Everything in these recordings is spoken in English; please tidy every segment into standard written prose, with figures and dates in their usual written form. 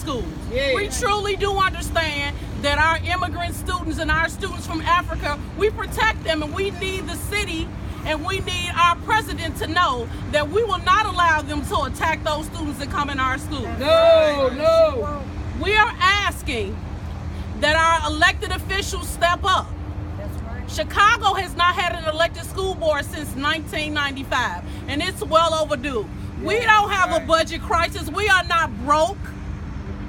schools. Yeah. We truly do understand that our immigrant students and our students from Africa, we protect them, and we need the city and we need our president to know that we will not allow them to attack those students that come in our schools. No. We are asking that our elected officials step up. Chicago has not had an elected school board since 1995, and it's well overdue. We don't have a budget crisis. We are not broke.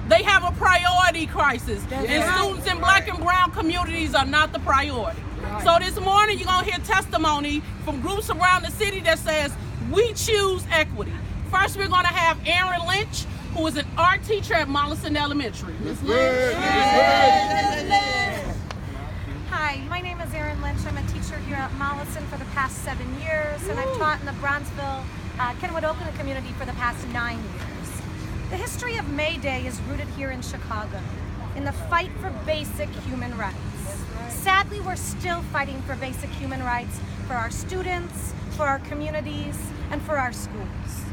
They have a priority crisis, and students in black and brown communities are not the priority. So this morning you're going to hear testimony from groups around the city that says we choose equity. First, we're going to have Aaron Lynch, who is an art teacher at Mollison Elementary. Ms. Lynch. Hi, my name is Aaron Lynch. I'm a teacher here at Mollison for the past 7 years, and I've taught in the Bronzeville, Kenwood, Oakland community for the past 9 years. The history of May Day is rooted here in Chicago, in the fight for basic human rights. Sadly, we're still fighting for basic human rights for our students, for our communities, and for our schools.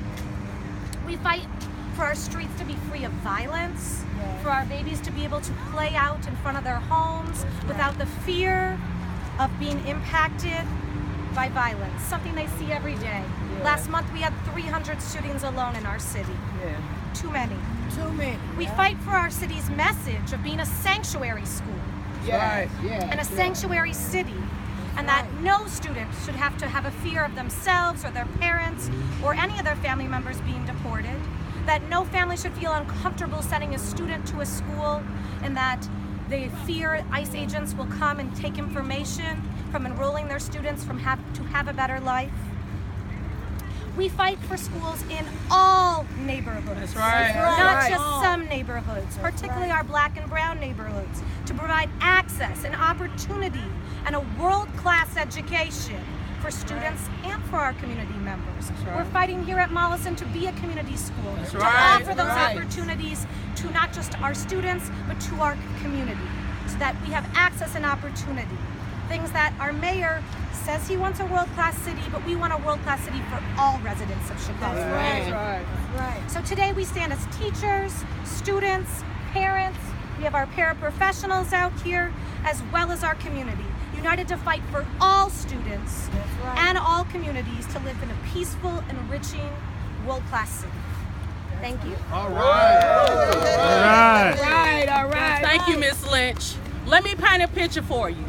We fight for our streets to be free of violence, for our babies to be able to play out in front of their homes without the fear of being impacted by violence, something they see every day. Last month we had 300 shootings alone in our city. Too many. We fight for our city's message of being a sanctuary school and a sanctuary city, and that no student should have to have a fear of themselves or their parents or any of their family members being deported, that no family should feel uncomfortable sending a student to a school, and that they fear ICE agents will come and take information from enrolling their students to have a better life. We fight for schools in all neighborhoods. That's right. Not just some neighborhoods, particularly our black and brown neighborhoods, to provide access and opportunity and a world-class education for students and for our community members. We're fighting here at Mollison to be a community school, to offer those opportunities to not just our students, but to our community, so that we have access and opportunity. Things that our mayor says he wants a world-class city, but we want a world-class city for all residents of Chicago. That's right. So today we stand as teachers, students, parents. We have our paraprofessionals out here, as well as our community, united to fight for all students and all communities to live in a peaceful, enriching, world-class city. Thank you. All right. Thank you, Ms. Lynch. Let me paint a picture for you.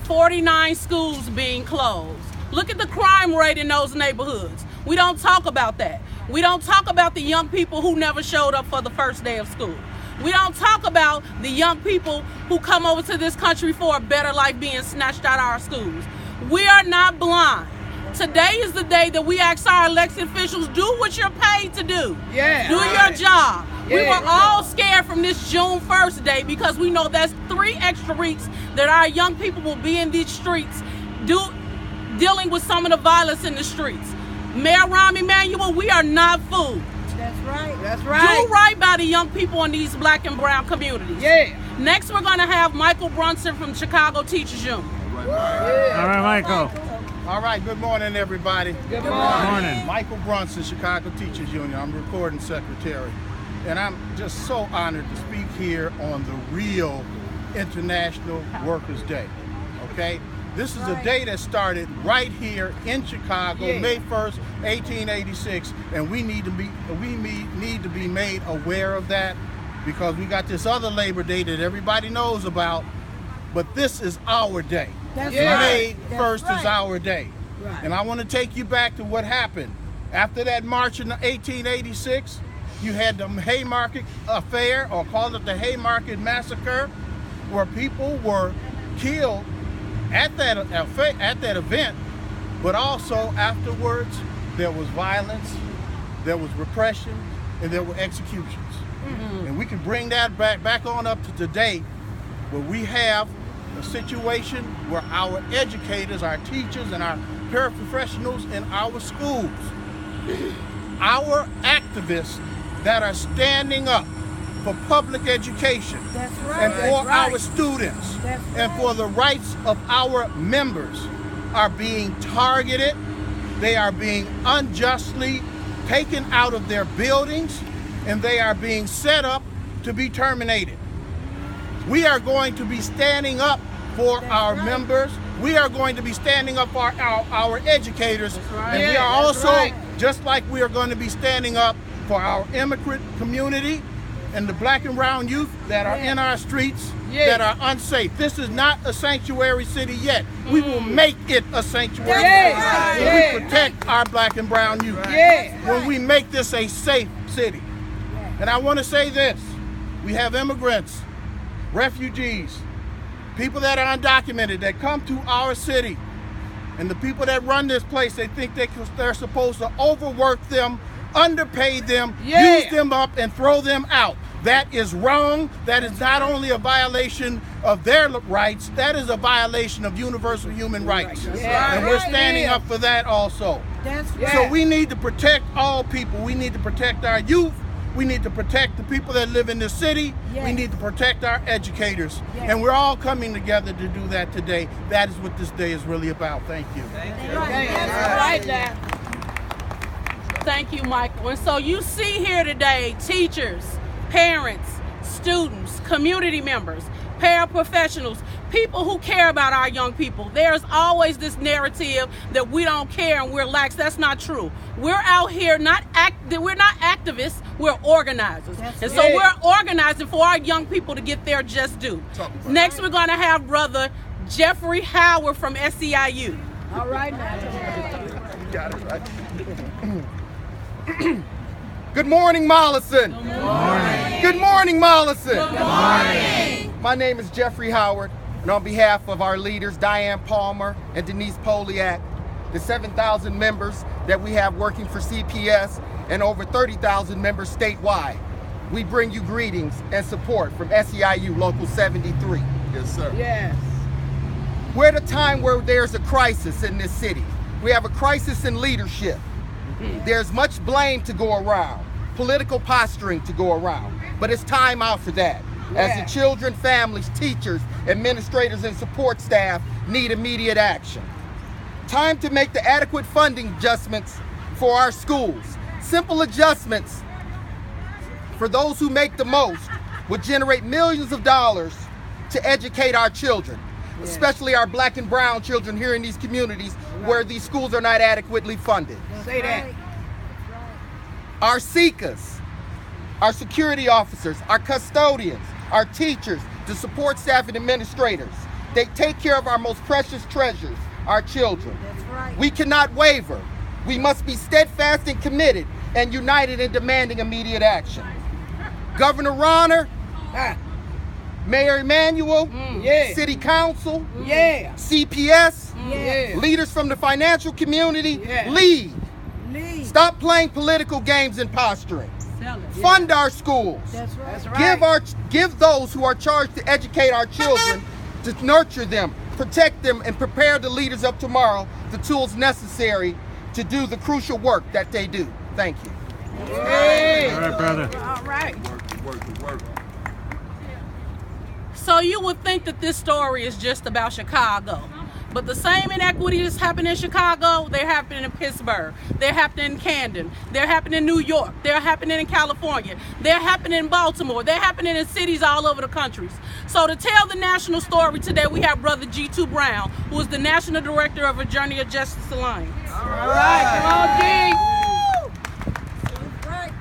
49 schools being closed. Look at the crime rate in those neighborhoods. We don't talk about that. We don't talk about the young people who never showed up for the first day of school. We don't talk about the young people who come over to this country for a better life being snatched out of our schools. We are not blind. Today is the day that we ask our elected officials, do what you're paid to do. Do your job. We were all scared from this June 1st day because we know that's 3 extra weeks that our young people will be in these streets dealing with some of the violence in the streets. Mayor Rahm Emanuel, we are not fooled. That's right. Do right by the young people in these black and brown communities. Next, we're going to have Micheal Brunson from Chicago Teachers Union. All right, Micheal. All right, good morning, everybody. Good morning. Micheal Brunson, Chicago Teachers Union. I'm recording secretary. And I'm just so honored to speak here on the real International Workers' Day, okay? This is a day that started right here in Chicago, May 1st, 1886, and we need to be made aware of that, because we got this other Labor Day that everybody knows about, but this is our day. May 1st is our day. And I want to take you back to what happened. After that march in 1886, you had the Haymarket Affair, or call it the Haymarket Massacre, where people were killed at that event, but also afterwards there was violence, there was repression, and there were executions. And we can bring that back on up to today, where we have a situation where our educators, our teachers, and our paraprofessionals in our schools, our activists that are standing up for public education and for our students and for the rights of our members are being targeted. They are being unjustly taken out of their buildings, and they are being set up to be terminated. We are going to be standing up for our members. We are going to be standing up for our educators. And we are also, just like we are going to be standing up for our immigrant community and the black and brown youth that are in our streets that are unsafe. This is not a sanctuary city yet. We will make it a sanctuary city when we protect our black and brown youth. When we make this a safe city. And I want to say this, we have immigrants, refugees, people that are undocumented that come to our city, and the people that run this place, they think they're supposed to overwork them, underpay them, use them up, and throw them out. That is wrong. That is not only a violation of their rights, that is a violation of universal human rights. And we're standing up for that also. So we need to protect all people. We need to protect our youth. We need to protect the people that live in this city. We need to protect our educators. And we're all coming together to do that today. That is what this day is really about. Thank you. Thank you, Michael. And so you see here today teachers, parents, students, community members, paraprofessionals, people who care about our young people. There's always this narrative that we don't care and we're lax. That's not true. We're out here we're not activists, we're organizers. And so we're organizing for our young people to get their just due. Next, we're going to have Brother Jeffrey Howard from SEIU. All right, now. You got it right. Good morning, Mollison. Good morning. Good morning, Mollison. Good morning. My name is Jeffrey Howard, and on behalf of our leaders, Diane Palmer and Denise Poliak, the 7,000 members that we have working for CPS, and over 30,000 members statewide, we bring you greetings and support from SEIU Local 73. Yes, sir. Yes. We're at a time where there's a crisis in this city. We have a crisis in leadership. There's much blame to go around, political posturing to go around, but it's time out for that. As the children, families, teachers, administrators, and support staff need immediate action. Time to make the adequate funding adjustments for our schools. Simple adjustments for those who make the most would generate millions of dollars to educate our children, especially our black and brown children here in these communities where these schools are not adequately funded. Say that. Our SEICAs, our security officers, our custodians, our teachers, the support staff and administrators, they take care of our most precious treasures, our children. That's right. We cannot waver. We must be steadfast and committed and united in demanding immediate action. Governor Ronner, Mayor Emanuel, City Council, CPS, leaders from the financial community, lead. Stop playing political games and posturing. Fund our schools. That's right. Give those who are charged to educate our children, to nurture them, protect them, and prepare the leaders of tomorrow the tools necessary to do the crucial work that they do. Thank you. Hey. All right, brother. All right. Work. So you would think that this story is just about Chicago. But the same inequities happen in Chicago, they're happening in Pittsburgh, they're happening in Camden, they're happening in New York, they're happening in California, they're happening in Baltimore, they're happening in cities all over the country. So to tell the national story today, we have Brother Jitu Brown, who is the National Director of A Journey of Justice Alliance. All right. Come on,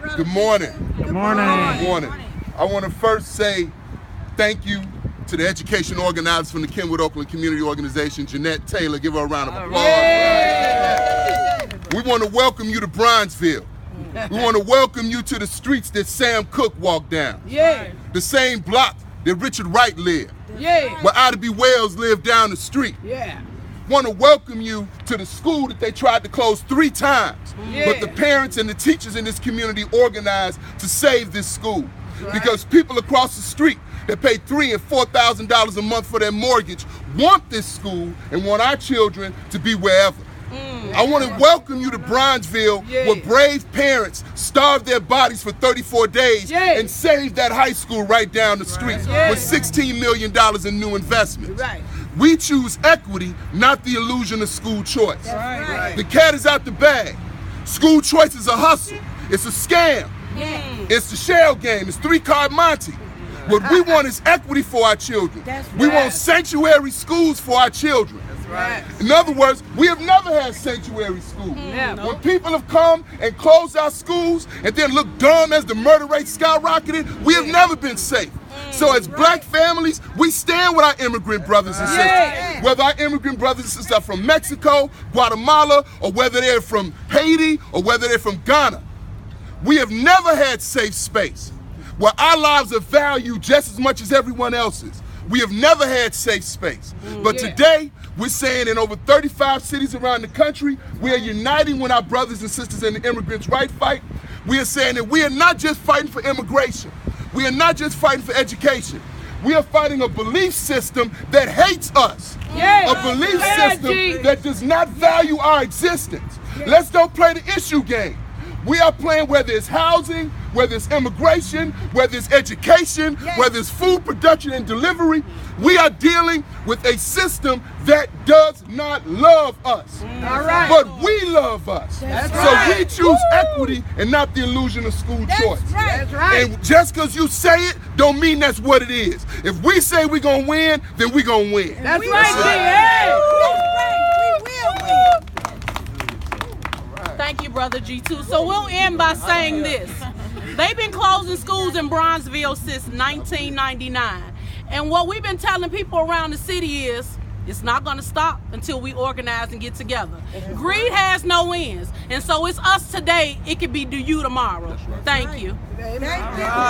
G. Good morning. Good morning. Good morning. I want to first say thank you to the education organizers from the Kenwood Oakland Community Organization, Jeanette Taylor. Give her a round of applause. We want to welcome you to Bronzeville. We want to welcome you to the streets that Sam Cooke walked down. The same block that Richard Wright lived. Where Ida B. Wells lived down the street. Want to welcome you to the school that they tried to close 3 times. But the parents and the teachers in this community organized to save this school. Because people across the street that pay $3,000 and $4,000 a month for their mortgage want this school and want our children to be wherever. I want to welcome you to Bronzeville, where brave parents starved their bodies for 34 days and saved that high school right down the street with $16 million in new investments. We choose equity, not the illusion of school choice. The cat is out the bag. School choice is a hustle. It's a scam. It's the shell game. It's 3-card Monte. What we want is equity for our children. We want sanctuary schools for our children. In other words, we have never had sanctuary schools. When people have come and closed our schools and then looked dumb as the murder rate skyrocketed, we have never been safe. So as black families, we stand with our immigrant brothers and sisters. Whether our immigrant brothers and sisters are from Mexico, Guatemala, or whether they're from Haiti, or whether they're from Ghana. We have never had safe space where our lives are valued just as much as everyone else's. We have never had safe space. But today, we're saying in over 35 cities around the country, we are uniting with our brothers and sisters in the immigrants' right fight. We are saying that we are not just fighting for immigration. We are not just fighting for education. We are fighting a belief system that hates us. A belief system that does not value our existence. Let's don't play the issue game. We are playing whether it's housing, whether it's immigration, whether it's education, whether it's food production and delivery. We are dealing with a system that does not love us. But we love us. So we choose equity and not the illusion of school choice. And just because you say it, don't mean that's what it is. If we say we're going to win, then we're going to win. That's right, G. We will win. Thank you, Brother Jitu. So we'll end by saying this. They've been closing schools in Bronzeville since 1999. And what we've been telling people around the city is, it's not going to stop until we organize and get together. Greed has no ends. And so it's us today. It could be you tomorrow. Thank you. Thank you.